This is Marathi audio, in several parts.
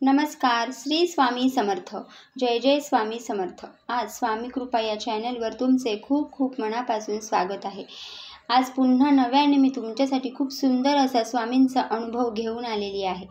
नमस्कार. श्री स्वामी समर्थ. जय जय स्वामी समर्थ. आज स्वामी कृपा या चॅनलवर तुमचे खूप खूप मनापासून स्वागत आहे. आज पुन्हा नव्याने मी तुमच्यासाठी खूप सुंदर असा स्वामींचा अनुभव घेऊन आलेली आहे.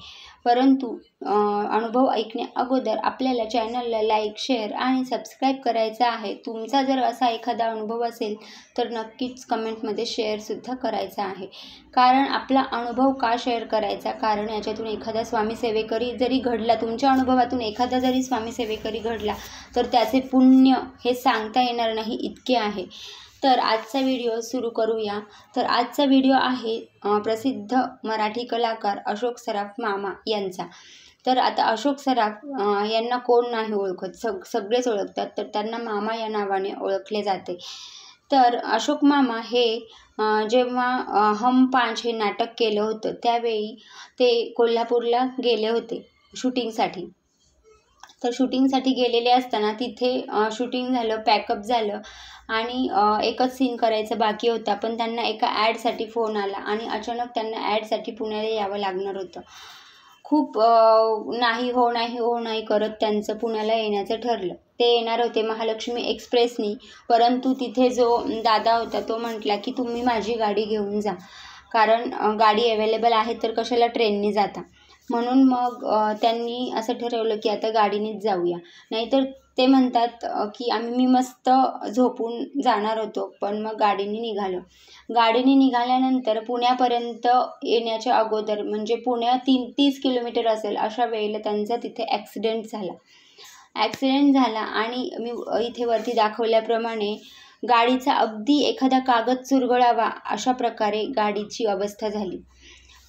परंतु अनुभव ऐकण्या अगोदर आपल्याला चॅनलला लाईक, शेअर आणि सबस्क्राईब करायचं आहे. तुमचा जर असा एखादा अनुभव असेल तर नक्कीच कमेंटमध्ये शेअरसुद्धा करायचा आहे. कारण आपला अनुभव का शेअर करायचा? कारण याच्यातून एखादा स्वामी सेवेकरी जरी घडला, तुमच्या अनुभवातून एखादा जरी स्वामी सेवेकरी घडला तर त्याचे पुण्य हे सांगता येणार नाही इतके आहे. तर आजचा व्हिडिओ सुरू करूया. तर आजचा व्हिडिओ आहे प्रसिद्ध मराठी कलाकार अशोक सराफ मामा यांचा. तर आता अशोक सराफ यांना कोण नाही ओळखत, सगळेच ओळखतात. तर त्यांना मामा या नावाने ओळखले जाते. तर अशोक मामा हे जेव्हा हम पांच हे नाटक केलं होतं त्यावेळी ते कोल्हापूरला गेले होते शूटिंगसाठी. तर शूटिंगसाठी गेलेले असताना तिथे शूटिंग झालं, पॅकअप झालं आणि एकच सीन करायचं बाकी होता. पण त्यांना एका ॲडसाठी फोन आला आणि अचानक त्यांना ॲडसाठी पुण्याला यावं लागणार होतं. खूप नाही हो करत त्यांचं पुण्याला येण्याचं ठरलं. ते येणार होते महालक्ष्मी एक्सप्रेसनी, परंतु तिथे जो दादा होता तो म्हटला की तुम्ही माझी गाडी घेऊन जा, कारण गाडी अवेलेबल आहे तर कशाला ट्रेननी जाता. म्हणून मग त्यांनी असं ठरवलं की आता गाडीनेच जाऊया. नाहीतर ते म्हणतात की मी मस्त झोपून जाणार होतो, पण मग गाडीने निघालो. गाडीने निघाल्यानंतर पुण्यापर्यंत येण्याच्या अगोदर, म्हणजे पुण्या 30 किलोमीटर असेल अशा वेळेला त्यांचा तिथे ॲक्सिडेंट झाला आणि मी इथे वरती दाखवल्याप्रमाणे गाडीचा अगदी एखादा कागद चुरगळावा अशा प्रकारे गाडीची अवस्था झाली.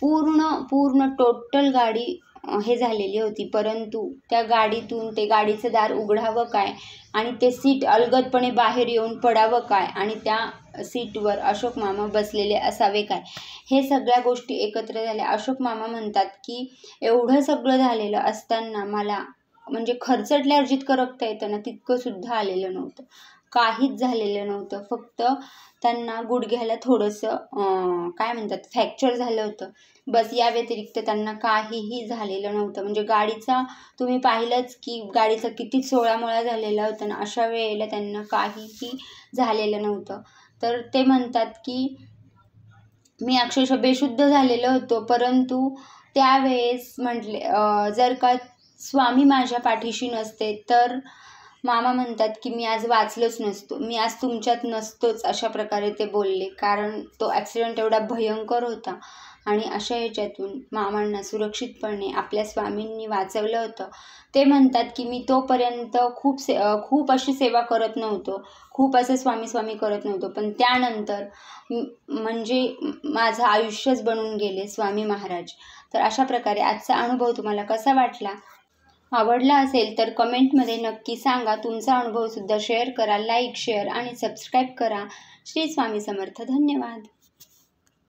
पूर्ण टोटल गाडी हे झालेली होती. परंतु त्या गाडीतून ते गाडीचं दार उघडावं काय आणि ते सीट अलगदपणे बाहेर येऊन पडावं काय आणि त्या सीटवर अशोक मामा बसलेले असावे काय, हे सगळ्या गोष्टी एकत्र झाल्या. अशोक मामा म्हणतात की एवढं सगळं झालेलं असताना मला म्हणजे खरचटल्यावर जितकं रक्त येतं ना तितकं सुद्धा आलेलं नव्हतं, काहीच झालेलं नव्हतं. फक्त त्यांना गुडघ्याला थोडंसं काय म्हणतात फ्रॅक्चर झालं होतं, बस. या व्यतिरिक्त त्यांना काहीही झालेलं नव्हतं. म्हणजे गाडीचा तुम्ही पाहिलंच की गाडीचा किती सोळामोळा झालेला होता ना, अशा वेळेला त्यांना काहीही झालेलं नव्हतं. तर ते म्हणतात की मी अक्षरशः बेशुद्ध झालेलो होतो, परंतु त्यावेळेस म्हटले जर का स्वामी माझ्या पाठीशी नसते तर मामा म्हणतात की मी आज वाचलोच नसतो, मी आज तुमच्यात नसतोच, अशा प्रकारे ते बोलले. कारण तो ॲक्सिडेंट एवढा भयंकर होता आणि अशा ह्याच्यातून मामांना सुरक्षितपणे आपल्या स्वामींनी वाचवलं होतं. ते म्हणतात की मी तोपर्यंत खूप अशी सेवा करत नव्हतो, खूप असं स्वामी करत नव्हतो, पण त्यानंतर म्हणजे माझं आयुष्यच बनून गेले स्वामी महाराज. तर अशा प्रकारे आजचा अनुभव तुम्हाला कसा वाटला? आवडला असेल तर कमेंटमध्ये नक्की सांगा. तुमचा अनुभवसुद्धा शेअर करा. लाईक, शेअर आणि सबस्क्राईब करा. श्री स्वामी समर्थ. धन्यवाद.